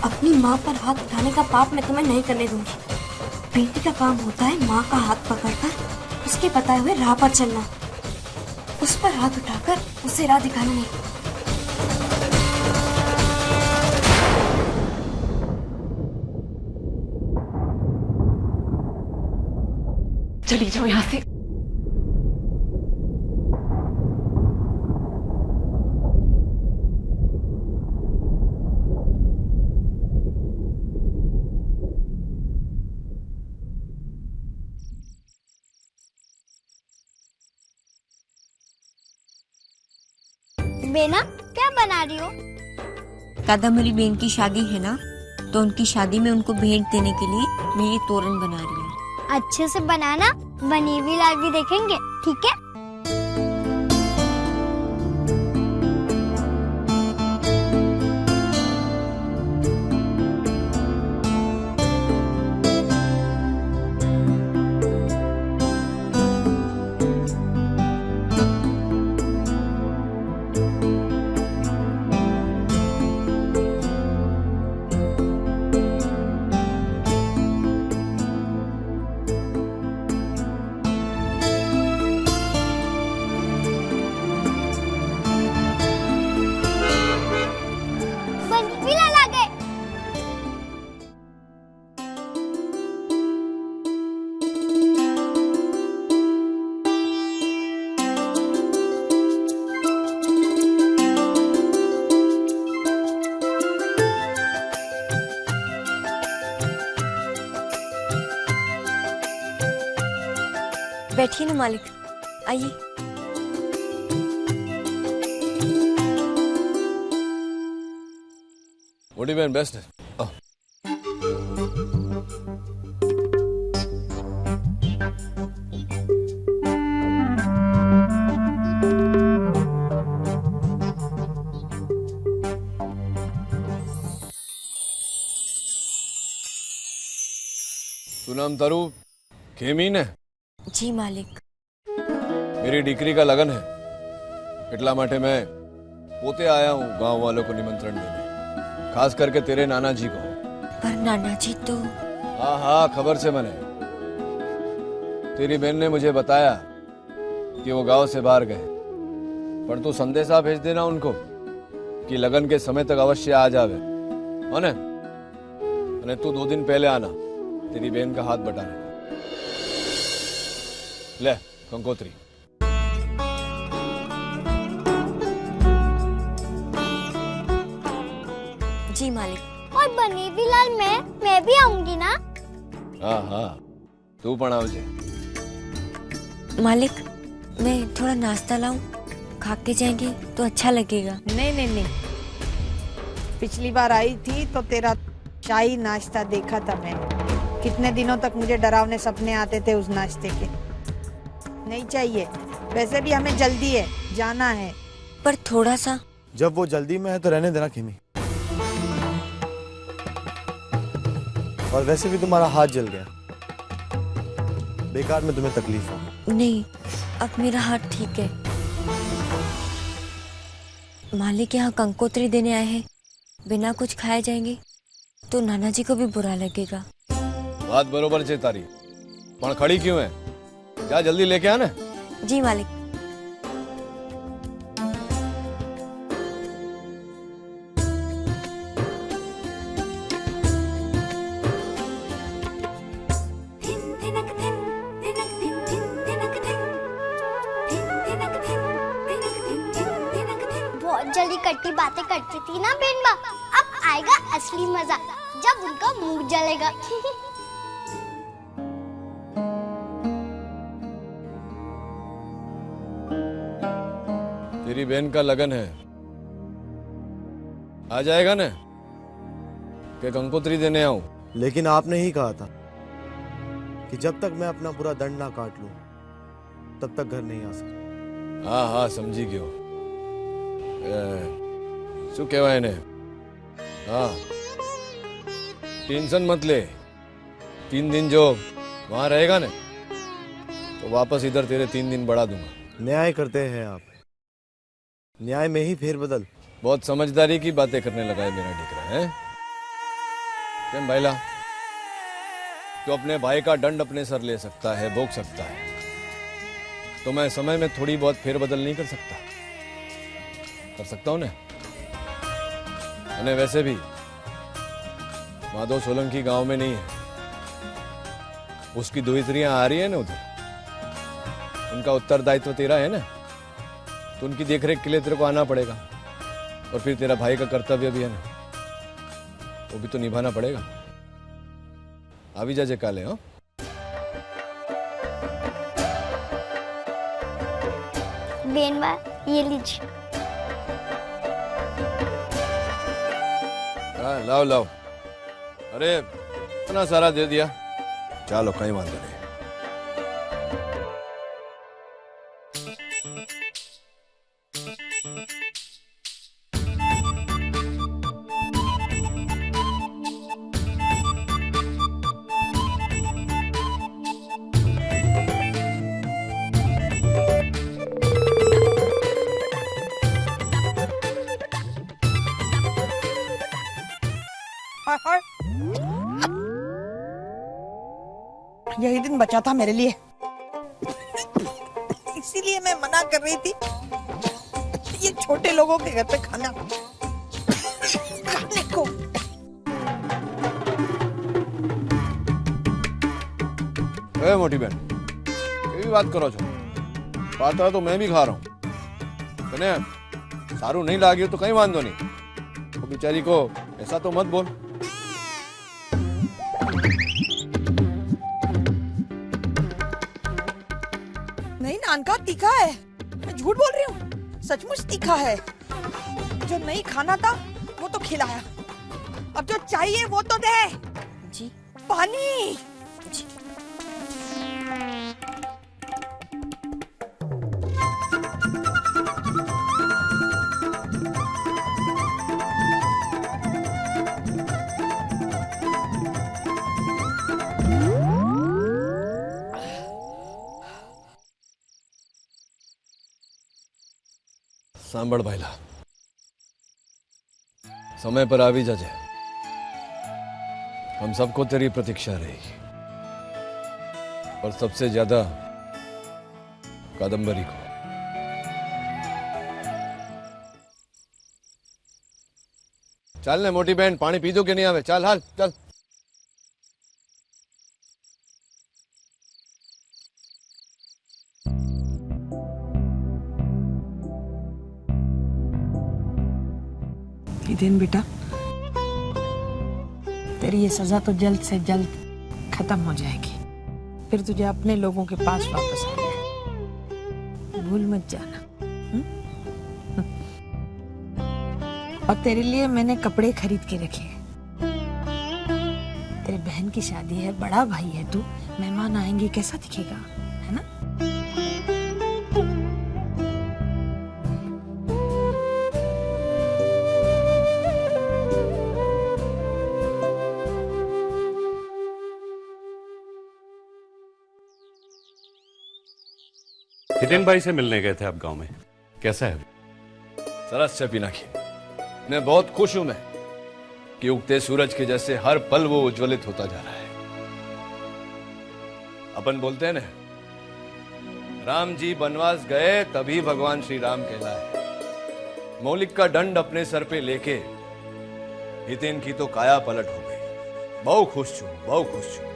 अपनी माँ पर हाथ उठाने का पाप मैं तुम्हें नहीं करने दूंगी। बेटी का काम होता है माँ का हाथ पकड़कर उसके बताए हुए राह पर चलना, उस पर हाथ उठाकर उसे राह दिखाना नहीं। चली जाओ यहाँ से। बेना, क्या बना रही हो? दादा, मेरी बहन की शादी है ना, तो उनकी शादी में उनको भेंट देने के लिए मैं ये तोरण बना रही हूँ। अच्छे से बनाना, बनी हुई लाल भी देखेंगे, ठीक है? बैठिए ना मालिक, आइए। बड़ी बहन बेस्ट है। શું નામ તારું? ખેમી ને? जी मालिक। मेरी डीकरी का लगन है, इतला माटे मैं पोते आया हूँ गांव वालों को निमंत्रण देने, खास करके तेरे नाना जी को। पर नाना जी तो... हाँ हाँ, खबर से मैंने, तेरी बहन ने मुझे बताया कि वो गांव से बाहर गए, पर तू संदेशा भेज देना उनको कि लगन के समय तक अवश्य आ जावे, है तू 2 दिन पहले आना तेरी बहन का हाथ बटाने। ले कंकोत्री। जी मालिक। और बनी भी लाल मैं भी आऊंगी ना? हाँ हाँ, तू पण आवजे। मालिक, मैं थोड़ा नाश्ता लाऊं, खा के जाएंगे तो अच्छा लगेगा। नहीं, पिछली बार आई थी तो तेरा शाही नाश्ता देखा था मैंने। कितने दिनों तक मुझे डरावने सपने आते थे उस नाश्ते के। नहीं चाहिए, वैसे भी हमें जल्दी है, जाना है। पर थोड़ा सा। जब वो जल्दी में है तो रहने देना खेमी। और वैसे भी तुम्हारा हाथ जल गया, बेकार में तुम्हें तकलीफ हो। नहीं, अब मेरा हाथ ठीक है। मालिक यहाँ कंकोत्री देने आए हैं, बिना कुछ खाए जाएंगे तो नाना जी को भी बुरा लगेगा। बात बरोबर छे तारी, पण खड़ी क्यों है? क्या जल्दी लेके आना। जी मालिक। बहुत जल्दी कट्टी बातें करती थी ना बेनबा, अब आएगा असली मजा जब उनका मूड जलेगा। तेरी बहन का लगन है, आ जाएगा ना? क्या कंकोत्री देने आऊं? लेकिन आपने ही कहा था कि जब तक मैं अपना पूरा दंड ना काट लूं तब तक घर नहीं आ सकता। हाँ हाँ समझी गयो। शू कहवाय ने? हाँ टेंशन मत ले, 3 दिन जो वहां रहेगा ना तो वापस इधर तेरे 3 दिन बढ़ा दूंगा। न्याय करते हैं आप, न्याय में ही फेरबदल। बहुत समझदारी की बातें करने लगा है मेरा डिकरा है। क्यों भाईला, तो अपने भाई का दंड अपने सर ले सकता है, भोग सकता है, तो मैं समय में थोड़ी बहुत फेरबदल नहीं कर सकता? कर सकता हूं ना। અને वैसे भी माधव सोलंकी गांव में नहीं है, उसकी दुहित्रियां आ रही है ना उधर, उनका उत्तरदायित्व तेरा है ना, तो उनकी देखरेख के लिए तेरे को आना पड़ेगा। और फिर तेरा भाई का कर्तव्य भी है ना, वो भी तो निभाना पड़ेगा। अभी जाजे काले। हाँ बेनबा ये लीजिए। लाओ लाओ। अरे इतना सारा दे दिया, चलो कहीं वांधो नहीं। यही दिन बचा था मेरे लिए, इसीलिए मैं मना कर रही थी ये छोटे लोगों के घर पे खाने को। ए मोटी बहन, ये भी बात करो छो? पाता तो मैं भी खा रहा हूँ, तने सारू नहीं लागे तो कहीं वांधो नहीं, वो बेचारी को ऐसा तो मत बोल। नहीं नानका, तीखा है, मैं झूठ बोल रही हूँ, सचमुच तीखा है। जो नहीं खाना था वो तो खिलाया, अब जो चाहिए वो तो दे। जी। पानी। जी। सांभळ भाईला, समय पर आवी जाजे, हम सबको तेरी प्रतीक्षा रहेगी, और सबसे ज्यादा कादम्बरी को। चल ने मोटी बहन, पानी पी दो कि नहीं आवे? चल हाल चल। दिन बेटा, तेरी ये सजा तो जल्द से जल्द खत्म हो जाएगी, फिर तुझे अपने लोगों के पास वापस आना है, भूल मत जाना। और तेरे लिए मैंने कपड़े खरीद के रखे हैं, तेरे बहन की शादी है, बड़ा भाई है तू, मेहमान आएंगे, कैसा दिखेगा, है ना? हितेन भाई से मिलने गए थे आप गांव में, कैसा है? सरस से पिनाकी, मैं बहुत खुश हूं मैं कि उगते सूरज के जैसे हर पल वो उज्ज्वलित होता जा रहा है। अपन बोलते हैं ना, राम जी बनवास गए तभी भगवान श्री राम कहलाए। मौलिक का दंड अपने सर पे लेके हितेन की तो काया पलट हो गई। बहु खुश छू, बहु खुश छू।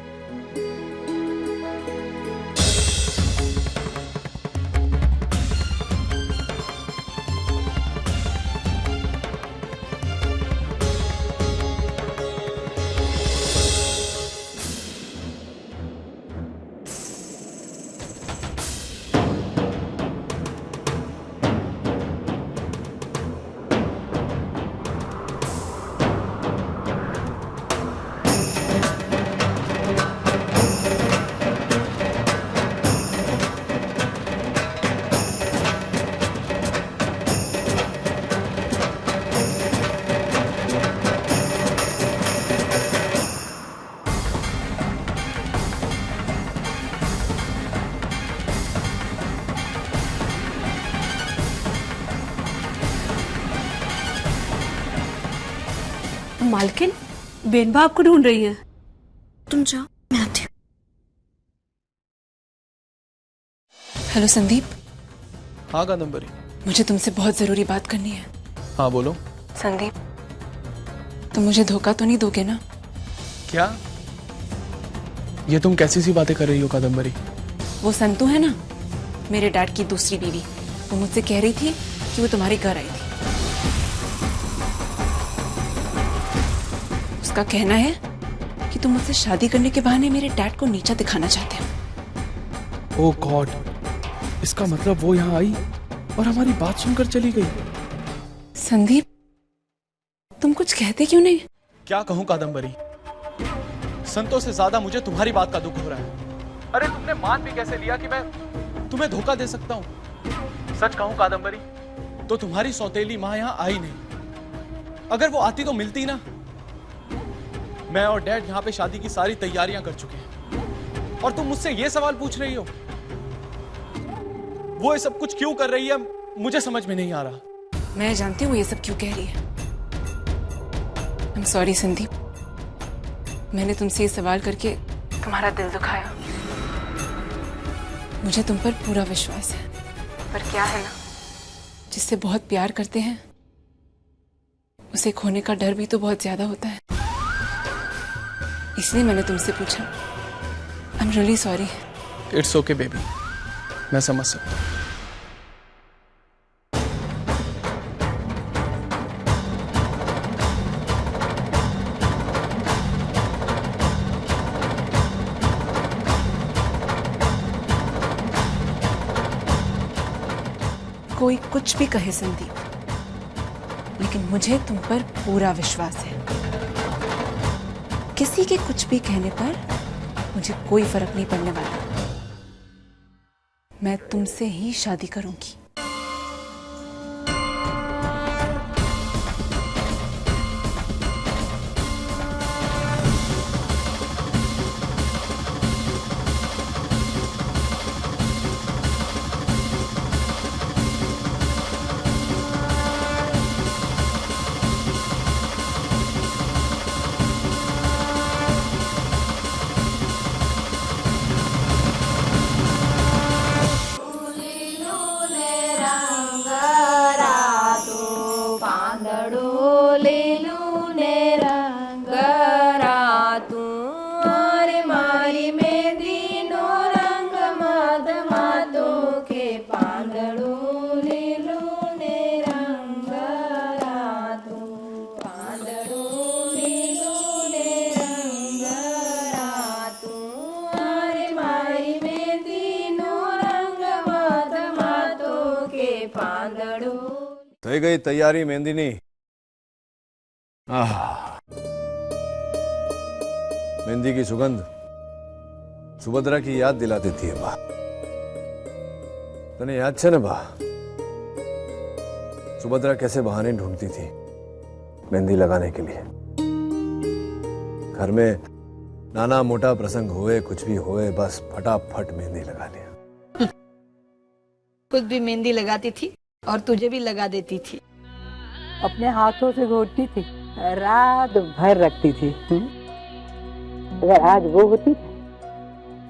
मालकिन, बेनबा आपको ढूंढ रही है। तुम जाओ, मैं आती हूँ। हेलो संदीप। हाँ कादम्बरी। मुझे तुमसे बहुत जरूरी बात करनी है। हाँ बोलो। संदीप, तुम मुझे धोखा तो नहीं दोगे ना? क्या? ये तुम कैसी सी बातें कर रही हो कादम्बरी? वो संतू है ना, मेरे डैड की दूसरी बीवी, वो मुझसे कह रही थी कि वो तुम्हारे घर आई थी। उसका कहना है कि तुम मुझसे शादी करने के बहाने मेरे डैड को नीचा दिखाना चाहते हो। ओह गॉड, इसका मतलब वो यहाँ आई और हमारी बात सुनकर चली गई। संदीप, तुम कुछ कहते क्यों नहीं? क्या कहूँ कादम्बरी, संतों से ज्यादा मुझे तुम्हारी बात का दुख हो रहा है। अरे तुमने मान भी कैसे लिया कि मैं तुम्हें धोखा दे सकता हूँ? सच कहूँ कादम्बरी, तो तुम्हारी सौतेली माँ यहाँ आई नहीं। अगर वो आती तो मिलती ना। मैं और डैड यहाँ पे शादी की सारी तैयारियां कर चुके हैं और तुम मुझसे ये सवाल पूछ रही हो? वो ये सब कुछ क्यों कर रही है मुझे समझ में नहीं आ रहा। मैं जानती हूँ ये सब क्यों कह रही है। I'm sorry संदीप, मैंने तुमसे ये सवाल करके तुम्हारा दिल दुखाया। मुझे तुम पर पूरा विश्वास है, पर क्या है ना, जिससे बहुत प्यार करते हैं उसे खोने का डर भी तो बहुत ज्यादा होता है। इसलिए मैंने तुमसे पूछा। I'm really sorry। It's okay baby, मैं समझ सकता हूँ। कोई कुछ भी कहे संदीप, लेकिन मुझे तुम पर पूरा विश्वास है। किसी के कुछ भी कहने पर मुझे कोई फर्क नहीं पड़ने वाला। मैं तुमसे ही शादी करूंगी। થઈ ગઈ તૈયારી મહેંદીની? मेहंदी की सुगंध सुभद्रा की याद दिला देती है बा। तने याद छे ने बा, सुभद्रा कैसे बहाने ढूंढती थी मेहंदी लगाने के लिए। घर में नाना मोटा प्रसंग होए, कुछ भी होए, बस फटाफट मेहंदी लगा लिया। खुद भी मेहंदी लगाती थी और तुझे भी लगा देती थी। अपने हाथों से घोटती थी, रात भर रखती थी। अगर आज वो होती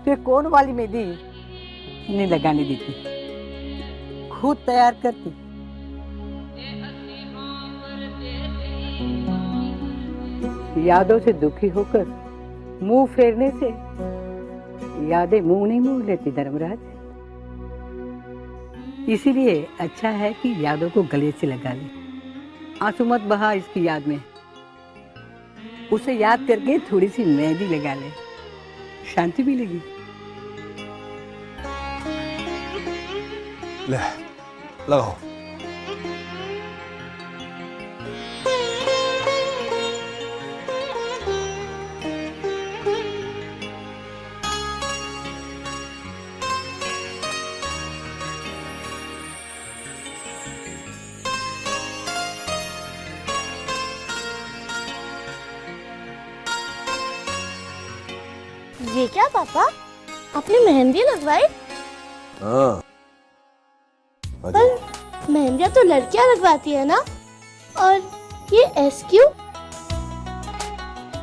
तो ये कौन वाली मेहंदी नहीं लगाने देती, खुद तैयार करती। यादों से दुखी होकर मुंह फेरने से यादें मुंह नहीं मोड़ लेती धर्मराज। इसीलिए अच्छा है कि यादों को गले से लगा ले, आंसू मत बहा इसकी याद में। उसे याद करके थोड़ी सी मेहंदी लगा ले, शांति मिलेगी। ले लगाओ। ये क्या पापा, आपने मेहंदी लगवाई? हाँ, पर मेहंदियाँ तो लड़कियाँ लगवाती है ना, और ये एस क्यों?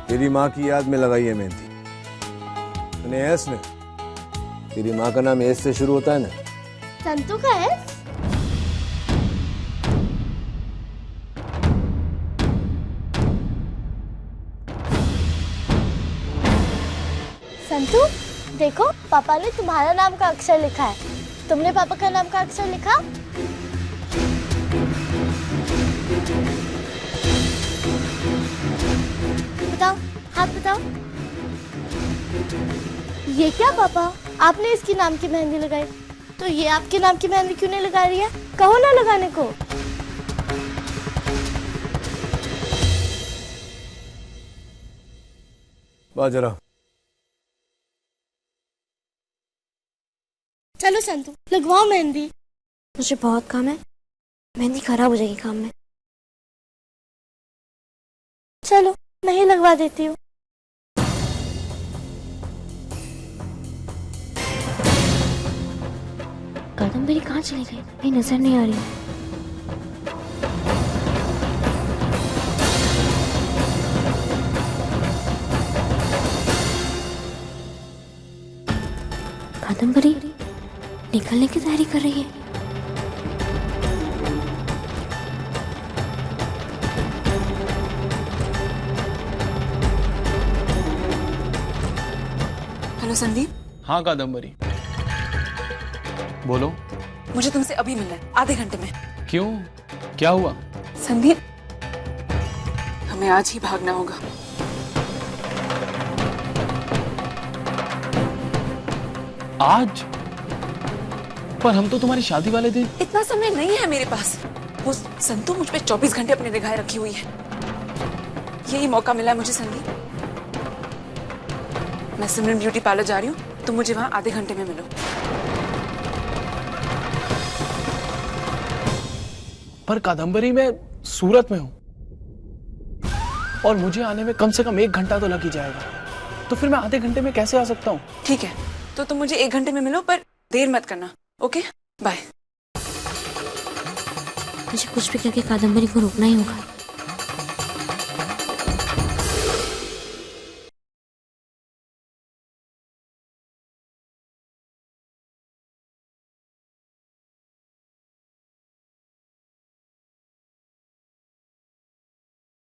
तेरी माँ की याद में लगाई है मेहंदी। तूने एस ने, तेरी माँ का नाम एस से शुरू होता है ना। संतू का एस? संतू, देखो पापा ने तुम्हारा नाम का अक्षर लिखा है। तुमने पापा का नाम का अक्षर लिखा? बताओ, हाथ बताओ। ये क्या पापा, आपने इसकी नाम की मेहंदी लगाई, तो ये आपके नाम की मेहंदी क्यों नहीं लगा रही है? कहो ना लगाने को। बाजरा, चलो संतू लगवाओ मेहंदी। मुझे बहुत काम है, मेहंदी खराब हो जाएगी काम में। चलो मैं ही लगवा देती हूँ। कादम्बरी कहाँ चली गई? कहीं नजर नहीं आ रही। कादम्बरी निकलने की तैयारी कर रही है। हेलो संदीप। हाँ कादम्बरी, बोलो। मुझे तुमसे अभी मिलना है, आधे घंटे में। क्यों, क्या हुआ? संदीप, हमें आज ही भागना होगा। आज? पर हम तो तुम्हारी शादी वाले दिन। इतना समय नहीं है मेरे पास। वो संतू मुझ पे 24 घंटे अपनी निगाहें रखी हुई है। यही मौका मिला है मुझे संदीप। मैं सिमरन ब्यूटी पार्लर जा रही हूँ, तुम मुझे वहां आधे घंटे में मिलो। पर कादम्बरी, मैं सूरत में हूँ और मुझे आने में कम से कम 1 घंटा तो लग ही जाएगा, तो फिर मैं आधे घंटे में कैसे आ सकता हूँ? ठीक है, तो तुम मुझे 1 घंटे में मिलो, पर देर मत करना। Okay, bye. मुझे कुछ भी करके कादम्बरी को रोकना ही होगा।